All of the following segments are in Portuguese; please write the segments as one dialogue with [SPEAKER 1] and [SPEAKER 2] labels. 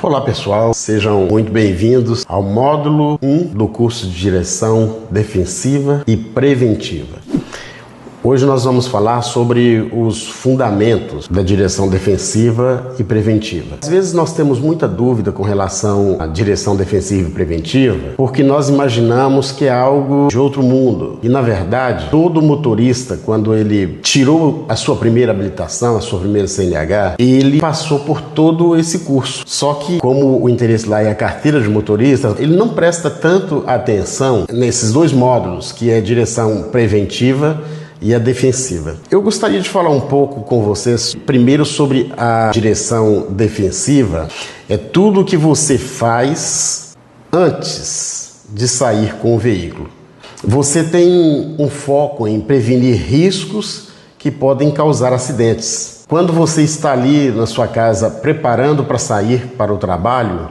[SPEAKER 1] Olá pessoal, sejam muito bem-vindos ao módulo 1 do curso de Direção Defensiva e Preventiva. Hoje nós vamos falar sobre os fundamentos da direção defensiva e preventiva. Às vezes nós temos muita dúvida com relação à direção defensiva e preventiva, porque nós imaginamos que é algo de outro mundo. E na verdade, todo motorista, quando ele tirou a sua primeira habilitação, a sua primeira CNH, ele passou por todo esse curso. Só que, como o interesse lá é a carteira de motorista, ele não presta tanto atenção nesses dois módulos, que é a direção preventiva e a defensiva. Eu gostaria de falar um pouco com vocês primeiro sobre a direção defensiva. É tudo que você faz antes de sair com o veículo. Você tem um foco em prevenir riscos que podem causar acidentes. Quando você está ali na sua casa preparando para sair para o trabalho,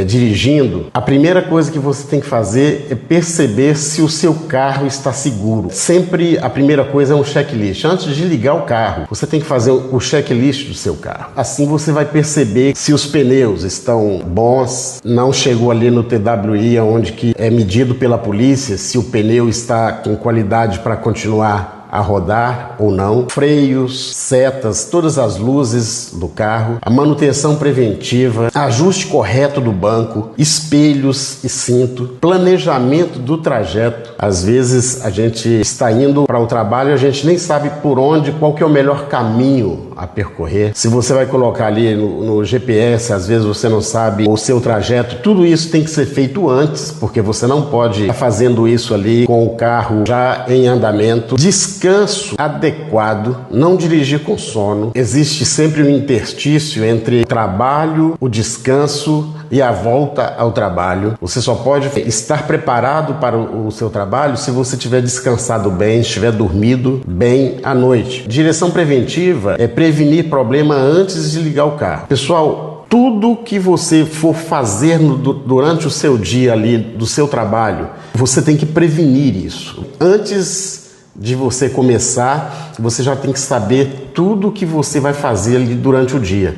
[SPEAKER 1] dirigindo, a primeira coisa que você tem que fazer é perceber se o seu carro está seguro. Sempre a primeira coisa é um checklist. Antes de ligar o carro, você tem que fazer o checklist do seu carro. Assim você vai perceber se os pneus estão bons, não chegou ali no TWI, onde que é medido pela polícia, se o pneu está com qualidade para continuar a rodar ou não, freios, setas, todas as luzes do carro, a manutenção preventiva, ajuste correto do banco, espelhos e cinto, planejamento do trajeto. Às vezes a gente está indo para o trabalho e a gente nem sabe por onde, qual que é o melhor caminho a percorrer. Se você vai colocar ali no GPS, às vezes você não sabe o seu trajeto, tudo isso tem que ser feito antes, porque você não pode estar fazendo isso ali com o carro já em andamento. Descanso adequado, não dirigir com sono. Existe sempre um interstício entre o trabalho, o descanso e a volta ao trabalho. Você só pode estar preparado para o seu trabalho se você tiver descansado bem, estiver dormido bem à noite. Direção preventiva é prevenir problema antes de ligar o carro. Pessoal, tudo que você for fazer durante o seu dia ali, do seu trabalho, você tem que prevenir isso. Antes de você começar, você já tem que saber tudo que você vai fazer ali durante o dia.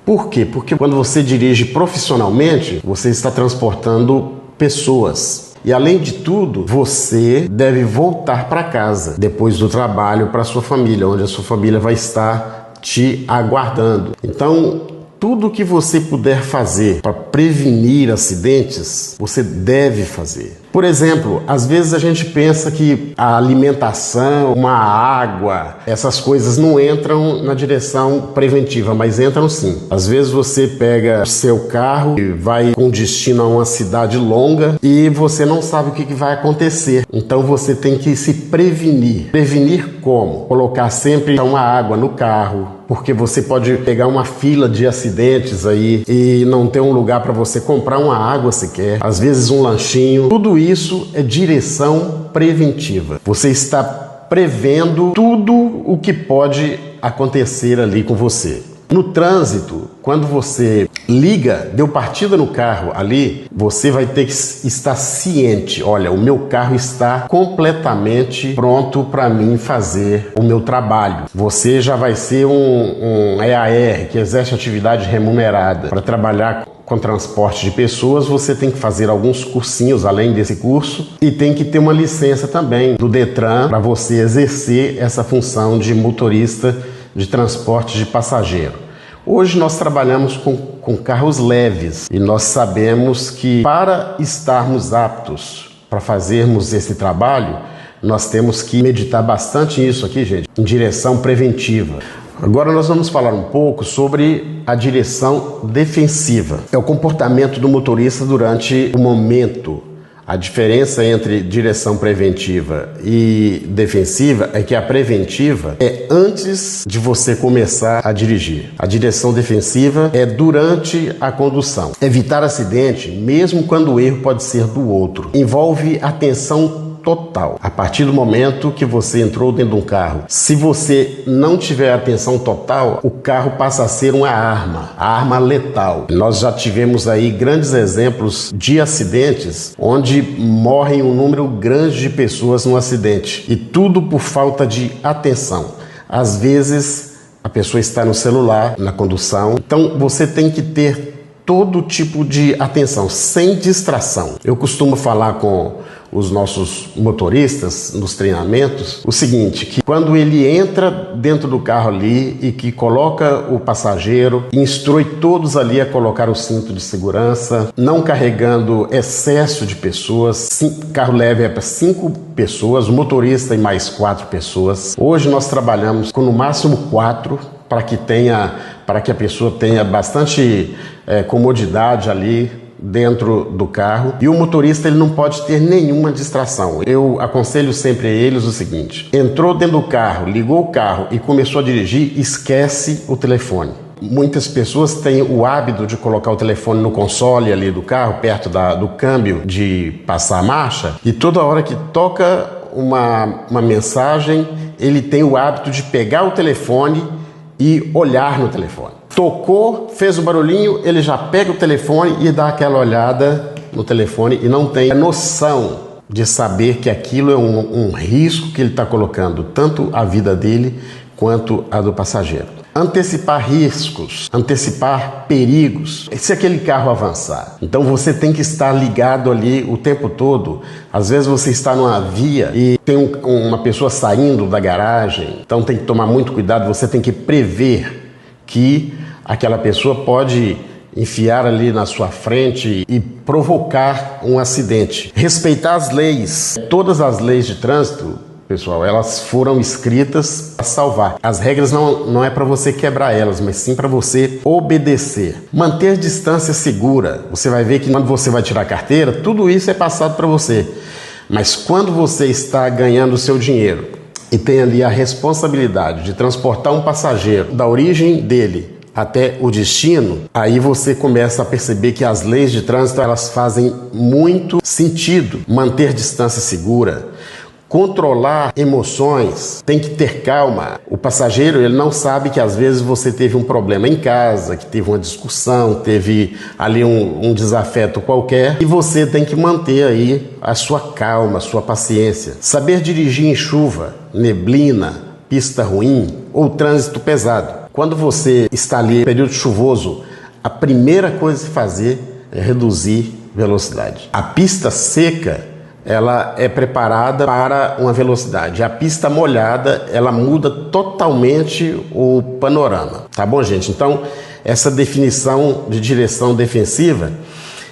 [SPEAKER 1] Por quê? Porque quando você dirige profissionalmente, você está transportando pessoas. E além de tudo, você deve voltar para casa depois do trabalho para a sua família, onde a sua família vai estar te aguardando. Então, tudo que você puder fazer para prevenir acidentes, você deve fazer. Por exemplo, às vezes a gente pensa que a alimentação, uma água, essas coisas não entram na direção preventiva, mas entram sim. Às vezes você pega o seu carro e vai com destino a uma cidade longa e você não sabe o que vai acontecer. Então você tem que se prevenir. Prevenir como? Colocar sempre uma água no carro, porque você pode pegar uma fila de acidentes aí e não ter um lugar para você comprar uma água sequer, às vezes um lanchinho. Tudo isso é direção preventiva. Você está prevendo tudo o que pode acontecer ali com você. No trânsito, quando você liga, deu partida no carro ali, você vai ter que estar ciente. Olha, o meu carro está completamente pronto para mim fazer o meu trabalho. Você já vai ser um EAR, que exerce atividade remunerada. Para trabalhar com transporte de pessoas, você tem que fazer alguns cursinhos além desse curso e tem que ter uma licença também do Detran para você exercer essa função de motorista de transporte de passageiro. Hoje nós trabalhamos com carros leves e nós sabemos que para estarmos aptos para fazermos esse trabalho, nós temos que meditar bastante nisso aqui, gente, em direção preventiva. Agora nós vamos falar um pouco sobre a direção defensiva. É o comportamento do motorista durante o momento. A diferença entre direção preventiva e defensiva é que a preventiva é antes de você começar a dirigir. A direção defensiva é durante a condução. Evitar acidente, mesmo quando o erro pode ser do outro. Envolve atenção total. A partir do momento que você entrou dentro de um carro, se você não tiver atenção total, o carro passa a ser uma arma, a arma letal. Nós já tivemos aí grandes exemplos de acidentes onde morrem um número grande de pessoas no acidente, e tudo por falta de atenção. Às vezes a pessoa está no celular, na condução, então você tem que ter todo tipo de atenção, sem distração. Eu costumo falar com os nossos motoristas nos treinamentos o seguinte, que quando ele entra dentro do carro ali e que coloca o passageiro, instrui todos ali a colocar o cinto de segurança, não carregando excesso de pessoas. Carro leve é para 5 pessoas, o motorista e mais 4 pessoas. Hoje nós trabalhamos com no máximo 4 para que a pessoa tenha bastante comodidade ali dentro do carro, e o motorista ele não pode ter nenhuma distração. Eu aconselho sempre a eles o seguinte: entrou dentro do carro, ligou o carro e começou a dirigir, esquece o telefone. Muitas pessoas têm o hábito de colocar o telefone no console ali do carro, perto do câmbio de passar a marcha, e toda hora que toca uma mensagem, ele tem o hábito de pegar o telefone e olhar no telefone. Tocou, fez um barulhinho, ele já pega o telefone e dá aquela olhada no telefone e não tem a noção de saber que aquilo é um risco que ele está colocando, tanto a vida dele quanto a do passageiro. Antecipar riscos, antecipar perigos, se aquele carro avançar. Então você tem que estar ligado ali o tempo todo. Às vezes você está numa via e tem uma pessoa saindo da garagem, então tem que tomar muito cuidado, você tem que prever que aquela pessoa pode enfiar ali na sua frente e provocar um acidente. Respeitar as leis. Todas as leis de trânsito, pessoal, elas foram escritas para salvar. As regras não é para você quebrar elas, mas sim para você obedecer. Manter distância segura. Você vai ver que quando você vai tirar a carteira, tudo isso é passado para você. Mas quando você está ganhando o seu dinheiro e tem ali a responsabilidade de transportar um passageiro da origem dele até o destino, aí você começa a perceber que as leis de trânsito elas fazem muito sentido. Manter distância segura, controlar emoções, tem que ter calma. O passageiro ele não sabe que às vezes você teve um problema em casa, que teve uma discussão, teve ali um desafeto qualquer, e você tem que manter aí a sua calma, a sua paciência. Saber dirigir em chuva, neblina, pista ruim ou trânsito pesado. Quando você está ali em período chuvoso, a primeira coisa a se fazer é reduzir velocidade. A pista seca, ela é preparada para uma velocidade. A pista molhada, ela muda totalmente o panorama. Tá bom, gente? Então, essa definição de direção defensiva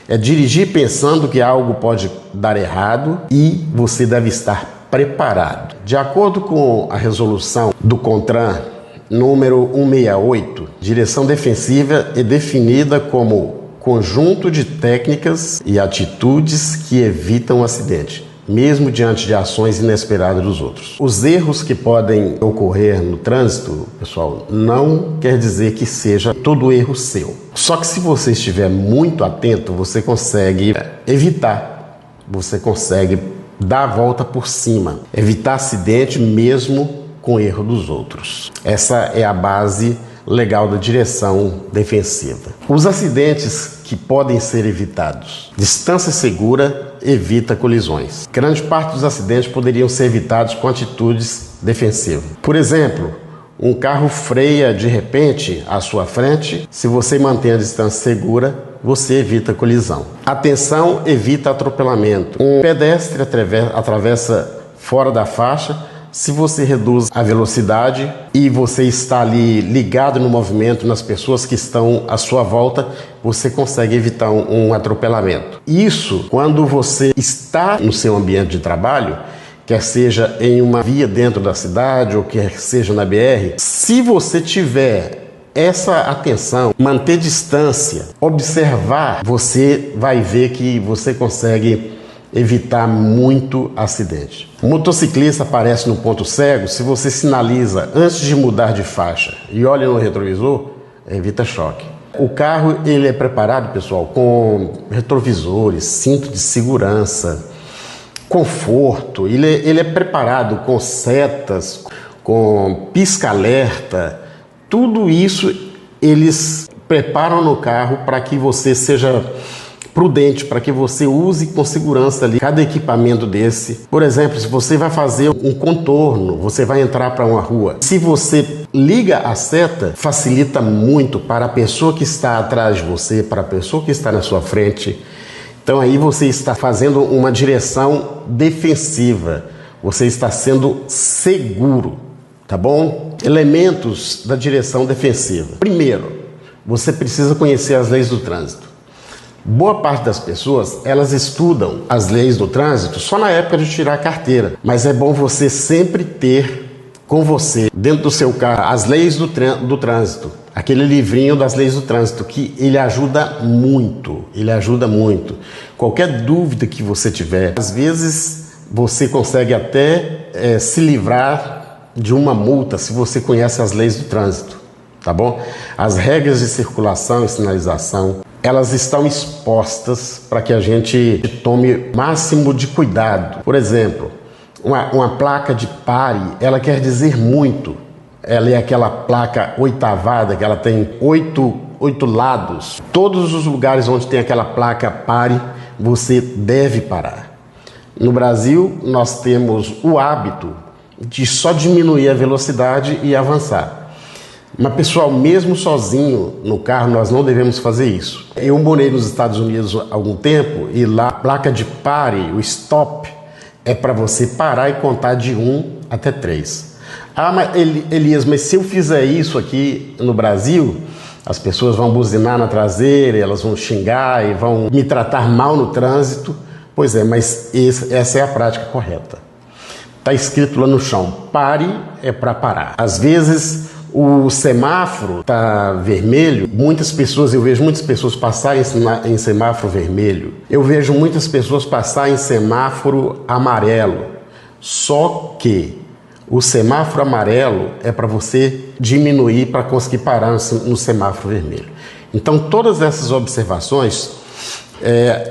[SPEAKER 1] é dirigir pensando que algo pode dar errado e você deve estar preparado. De acordo com a resolução do CONTRAN número 168, direção defensiva é definida como conjunto de técnicas e atitudes que evitam o acidente, mesmo diante de ações inesperadas dos outros. Os erros que podem ocorrer no trânsito, pessoal, não quer dizer que seja todo erro seu. Só que se você estiver muito atento, você consegue evitar, você consegue dar a volta por cima, evitar acidente mesmo com erro dos outros. Essa é a base legal da direção defensiva. Os acidentes que podem ser evitados. Distância segura evita colisões. Grande parte dos acidentes poderiam ser evitados com atitudes defensivas. Por exemplo, um carro freia de repente à sua frente. Se você mantém a distância segura, você evita colisão. Atenção, evita atropelamento. Um pedestre atravessa fora da faixa. Se você reduz a velocidade e você está ali ligado no movimento, nas pessoas que estão à sua volta, você consegue evitar um atropelamento. Isso quando você está no seu ambiente de trabalho, quer seja em uma via dentro da cidade ou quer seja na BR, se você tiver essa atenção, manter distância, observar, você vai ver que você consegue evitar muito acidente. O motociclista aparece no ponto cego, se você sinaliza antes de mudar de faixa e olha no retrovisor, evita choque. O carro ele é preparado, pessoal, com retrovisores, cinto de segurança, conforto, ele é preparado com setas, com pisca-alerta, tudo isso eles preparam no carro para que você seja prudente para que você use com segurança ali cada equipamento desse. Por exemplo, se você vai fazer um contorno, você vai entrar para uma rua. Se você liga a seta, facilita muito para a pessoa que está atrás de você, para a pessoa que está na sua frente. Então aí você está fazendo uma direção defensiva, você está sendo seguro, tá bom? Elementos da direção defensiva. Primeiro, você precisa conhecer as leis do trânsito. Boa parte das pessoas, elas estudam as leis do trânsito só na época de tirar a carteira, mas é bom você sempre ter com você, dentro do seu carro, as leis do trânsito, aquele livrinho das leis do trânsito, que ele ajuda muito, Qualquer dúvida que você tiver, às vezes você consegue até se livrar de uma multa se você conhece as leis do trânsito, tá bom? As regras de circulação e sinalização, elas estão expostas para que a gente tome o máximo de cuidado. Por exemplo, uma placa de pare, ela quer dizer muito. Ela é aquela placa oitavada, que ela tem oito lados. Todos os lugares onde tem aquela placa pare, você deve parar. No Brasil, nós temos o hábito de só diminuir a velocidade e avançar. Mas, pessoal, mesmo sozinho no carro, nós não devemos fazer isso. Eu morei nos Estados Unidos há algum tempo e lá a placa de pare, o stop, é para você parar e contar de 1 até 3. Ah, mas Elias, mas se eu fizer isso aqui no Brasil, as pessoas vão buzinar na traseira, elas vão xingar e vão me tratar mal no trânsito. Pois é, mas essa é a prática correta. Está escrito lá no chão, pare é para parar. Às vezes o semáforo está vermelho, eu vejo muitas pessoas passarem em semáforo vermelho. Eu vejo muitas pessoas passarem em semáforo amarelo. Só que o semáforo amarelo é para você diminuir para conseguir parar no semáforo vermelho. Então todas essas observações,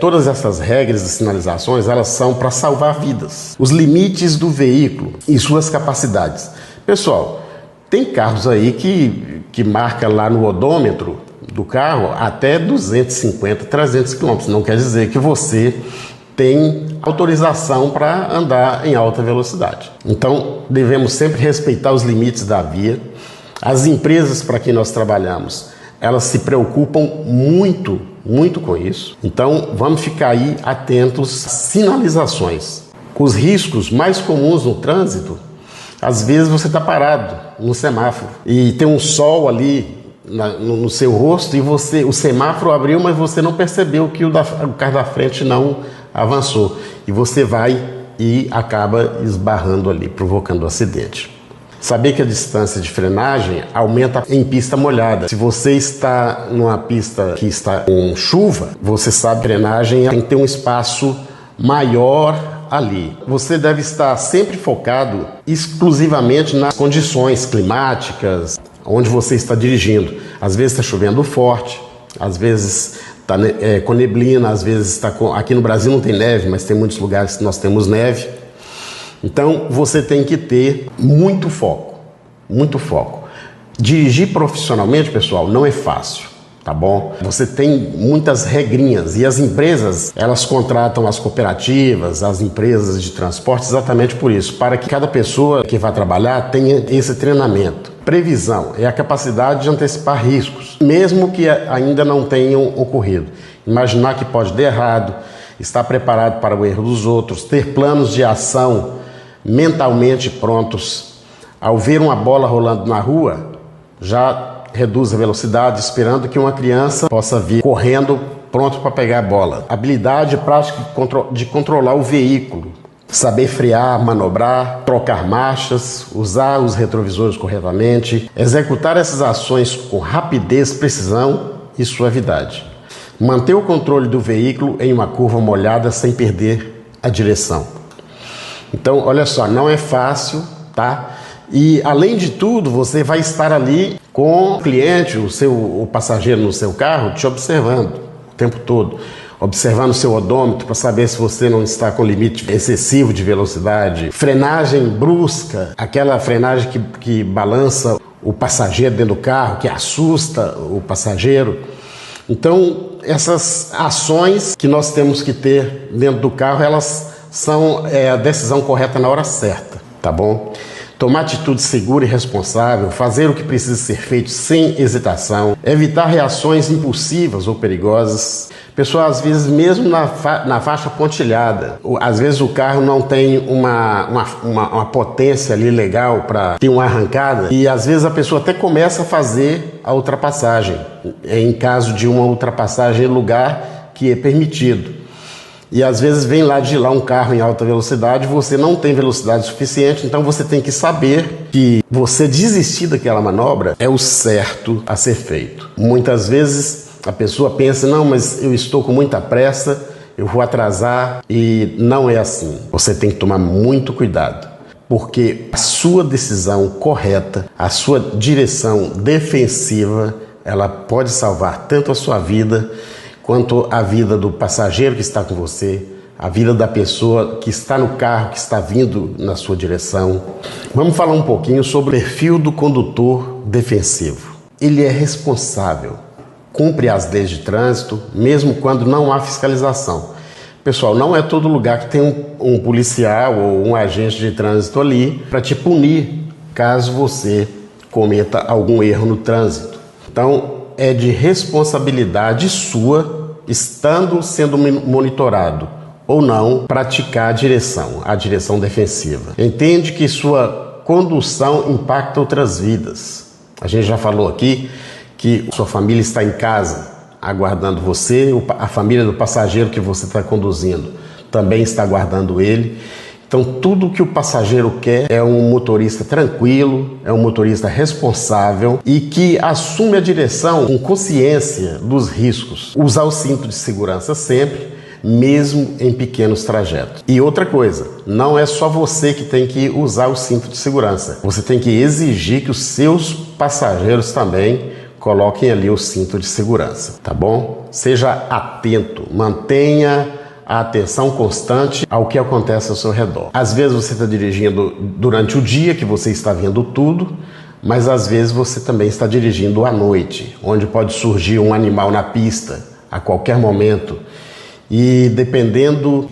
[SPEAKER 1] todas essas regras e sinalizações, elas são para salvar vidas. Os limites do veículo e suas capacidades. Pessoal, tem carros aí que marca lá no odômetro do carro até 250, 300 km. Não quer dizer que você tem autorização para andar em alta velocidade. Então, devemos sempre respeitar os limites da via. As empresas para quem nós trabalhamos, elas se preocupam muito com isso. Então, vamos ficar aí atentos às sinalizações. Os riscos mais comuns no trânsito, às vezes você está parado no semáforo e tem um sol ali no seu rosto e o semáforo abriu, mas você não percebeu que o carro da frente não avançou. E você vai e acaba esbarrando ali, provocando um acidente. Saber que a distância de frenagem aumenta em pista molhada. Se você está numa pista que está com chuva, você sabe que a frenagem tem que ter um espaço maior ali. Você deve estar sempre focado exclusivamente nas condições climáticas onde você está dirigindo. Às vezes está chovendo forte, às vezes está com neblina, às vezes está com... Aqui no Brasil não tem neve, mas tem muitos lugares que nós temos neve. Então você tem que ter muito foco. Dirigir profissionalmente, pessoal, não é fácil. Tá bom? Você tem muitas regrinhas e as empresas, elas contratam as cooperativas, as empresas de transporte exatamente por isso, para que cada pessoa que vai trabalhar tenha esse treinamento. Previsão é a capacidade de antecipar riscos, mesmo que ainda não tenham ocorrido. Imaginar que pode dar errado, estar preparado para o erro dos outros, ter planos de ação mentalmente prontos. Ao ver uma bola rolando na rua, já reduz a velocidade, esperando que uma criança possa vir correndo pronto para pegar a bola. Habilidade prática de controlar o veículo, saber frear, manobrar, trocar marchas, usar os retrovisores corretamente, executar essas ações com rapidez, precisão e suavidade. Manter o controle do veículo em uma curva molhada sem perder a direção. Então, olha só, não é fácil, tá? E, além de tudo, você vai estar ali com o cliente, o passageiro no seu carro, te observando o tempo todo. Observando o seu odômetro para saber se você não está com limite excessivo de velocidade. Frenagem brusca, aquela frenagem que balança o passageiro dentro do carro, que assusta o passageiro. Então, essas ações que nós temos que ter dentro do carro, elas são a decisão correta na hora certa, tá bom? Tomar atitude segura e responsável, fazer o que precisa ser feito sem hesitação, evitar reações impulsivas ou perigosas. Pessoal, às vezes mesmo na faixa pontilhada, às vezes o carro não tem uma potência ali legal para ter uma arrancada e às vezes a pessoa até começa a fazer a ultrapassagem, em caso de uma ultrapassagem em lugar que é permitido. E às vezes vem lá de lá um carro em alta velocidade, você não tem velocidade suficiente, então você tem que saber que você desistir daquela manobra é o certo a ser feito. Muitas vezes a pessoa pensa, não, mas eu estou com muita pressa, eu vou atrasar, e não é assim. Você tem que tomar muito cuidado, porque a sua decisão correta, a sua direção defensiva, ela pode salvar tanto a sua vida quanto a vida do passageiro que está com você, a vida da pessoa que está no carro, que está vindo na sua direção. Vamos falar um pouquinho sobre o perfil do condutor defensivo. Ele é responsável, cumpre as leis de trânsito, mesmo quando não há fiscalização. Pessoal, não é todo lugar que tem um policial ou um agente de trânsito ali para te punir caso você cometa algum erro no trânsito. Então, é de responsabilidade sua, estando sendo monitorado ou não, praticar a direção defensiva. Entende que sua condução impacta outras vidas. A gente já falou aqui que sua família está em casa aguardando você, a família do passageiro que você está conduzindo também está aguardando ele. Então, tudo que o passageiro quer é um motorista tranquilo, é um motorista responsável e que assume a direção com consciência dos riscos. Usar o cinto de segurança sempre, mesmo em pequenos trajetos. E outra coisa, não é só você que tem que usar o cinto de segurança. Você tem que exigir que os seus passageiros também coloquem ali o cinto de segurança, tá bom? Seja atento, mantenha a atenção constante ao que acontece ao seu redor. Às vezes você está dirigindo durante o dia, que você está vendo tudo, mas às vezes você também está dirigindo à noite, onde pode surgir um animal na pista a qualquer momento. E dependendo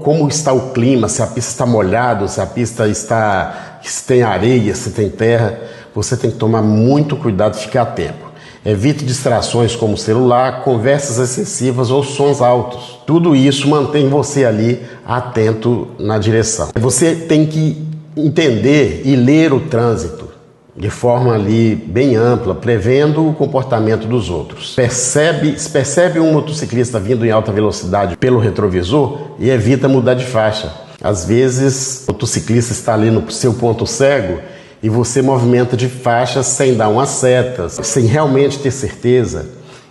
[SPEAKER 1] como está o clima, se a pista está molhada, se a pista se tem areia, se tem terra, você tem que tomar muito cuidado e ficar atento. Evite distrações como celular, conversas excessivas ou sons altos. Tudo isso mantém você ali atento na direção. Você tem que entender e ler o trânsito de forma ali bem ampla, prevendo o comportamento dos outros. Percebe um motociclista vindo em alta velocidade pelo retrovisor e evita mudar de faixa. Às vezes o motociclista está ali no seu ponto cego e você movimenta de faixa sem dar uma seta, sem realmente ter certeza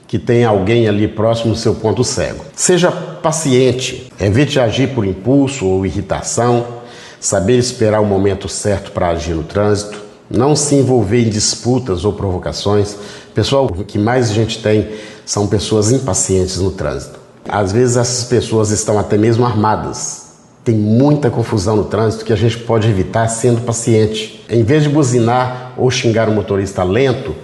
[SPEAKER 1] que tem alguém ali próximo do seu ponto cego. Seja paciente, evite agir por impulso ou irritação, saber esperar o momento certo para agir no trânsito, não se envolver em disputas ou provocações. Pessoal, o que mais a gente tem são pessoas impacientes no trânsito. Às vezes essas pessoas estão até mesmo armadas. Tem muita confusão no trânsito que a gente pode evitar sendo paciente. Em vez de buzinar ou xingar o motorista lento,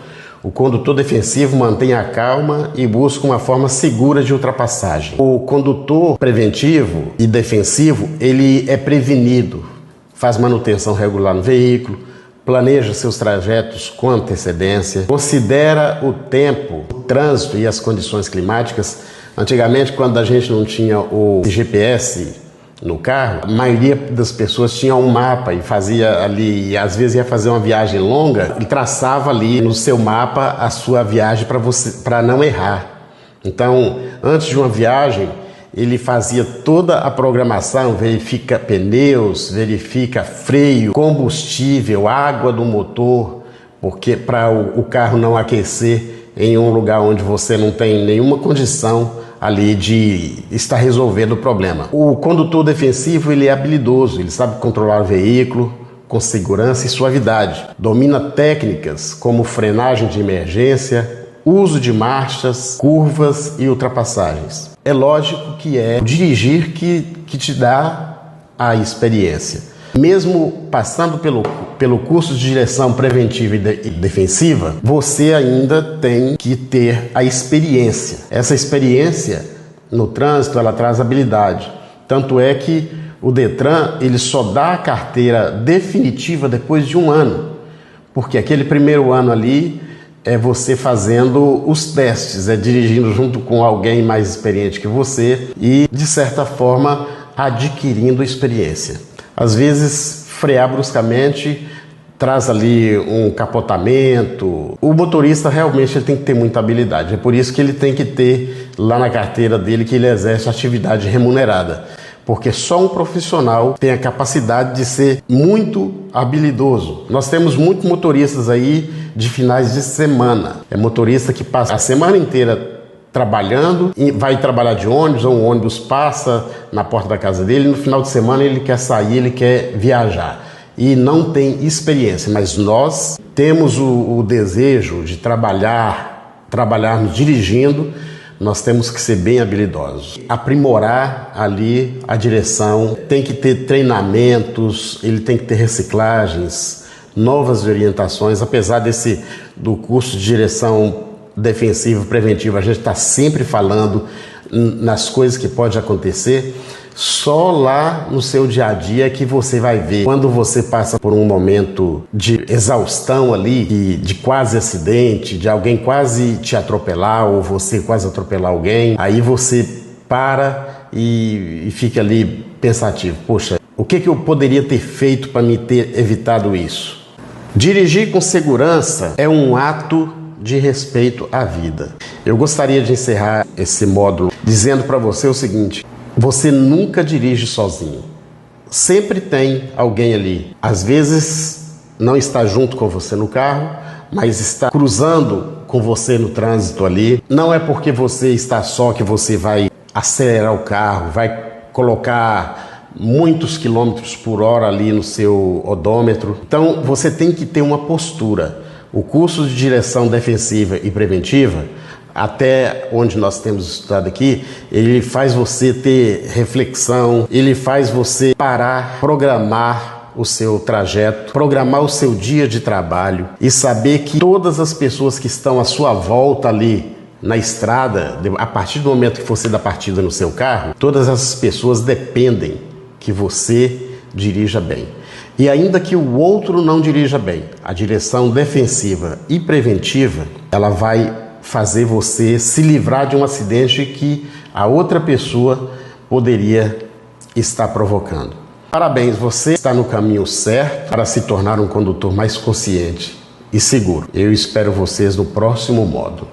[SPEAKER 1] o condutor defensivo mantém a calma e busca uma forma segura de ultrapassagem. O condutor preventivo e defensivo, ele é prevenido, faz manutenção regular no veículo, planeja seus trajetos com antecedência, considera o tempo, o trânsito e as condições climáticas. Antigamente, quando a gente não tinha o GPS no carro, a maioria das pessoas tinha um mapa e fazia ali, às vezes ia fazer uma viagem longa e traçava ali no seu mapa a sua viagem para não errar. Então, antes de uma viagem, ele fazia toda a programação, verifica pneus, verifica freio, combustível, água do motor, porque para o carro não aquecer em um lugar onde você não tem nenhuma condição ali de estar resolvendo o problema. O condutor defensivo, ele é habilidoso, ele sabe controlar o veículo com segurança e suavidade. Domina técnicas como frenagem de emergência, uso de marchas, curvas e ultrapassagens. É lógico que é o dirigir que te dá a experiência. Mesmo passando pelo curso de direção preventiva e defensiva, você ainda tem que ter a experiência. Essa experiência no trânsito, ela traz habilidade. Tanto é que o Detran, ele só dá a carteira definitiva depois de 1 ano. Porque aquele primeiro ano ali é você fazendo os testes, é dirigindo junto com alguém mais experiente que você e, de certa forma, adquirindo experiência. Às vezes, frear bruscamente traz ali um capotamento. O motorista realmente ele tem que ter muita habilidade. É por isso que ele tem que ter lá na carteira dele que ele exerce atividade remunerada. Porque só um profissional tem a capacidade de ser muito habilidoso. Nós temos muitos motoristas aí de finais de semana. É motorista que passa a semana inteira trabalhando e vai trabalhar de ônibus, ou o ônibus passa na porta da casa dele, e no final de semana ele quer sair, ele quer viajar e não tem experiência, mas nós temos o desejo de trabalharmos dirigindo. Nós temos que ser bem habilidosos, aprimorar ali a direção, tem que ter treinamentos, ele tem que ter reciclagens, novas orientações. Apesar do curso de direção defensiva e preventiva, a gente está sempre falando nas coisas que pode acontecer. Só lá no seu dia a dia que você vai ver quando você passa por um momento de exaustão ali, de quase acidente, de alguém quase te atropelar ou você quase atropelar alguém, aí você para e fica ali pensativo. Poxa, o que eu poderia ter feito para me ter evitado isso? Dirigir com segurança é um ato de respeito à vida. Eu gostaria de encerrar esse módulo dizendo para você o seguinte: você nunca dirige sozinho. Sempre tem alguém ali. Às vezes não está junto com você no carro, mas está cruzando com você no trânsito ali. Não é porque você está só que você vai acelerar o carro, vai colocar muitos quilômetros por hora ali no seu odômetro. Então você tem que ter uma postura. O curso de direção defensiva e preventiva, até onde nós temos estudado aqui, ele faz você ter reflexão, ele faz você parar, programar o seu trajeto, programar o seu dia de trabalho e saber que todas as pessoas que estão à sua volta ali na estrada, a partir do momento que você dá partida no seu carro, todas essas pessoas dependem que você dirija bem. E ainda que o outro não dirija bem, a direção defensiva e preventiva, ela vai fazer você se livrar de um acidente que a outra pessoa poderia estar provocando. Parabéns, você está no caminho certo para se tornar um condutor mais consciente e seguro. Eu espero vocês no próximo módulo.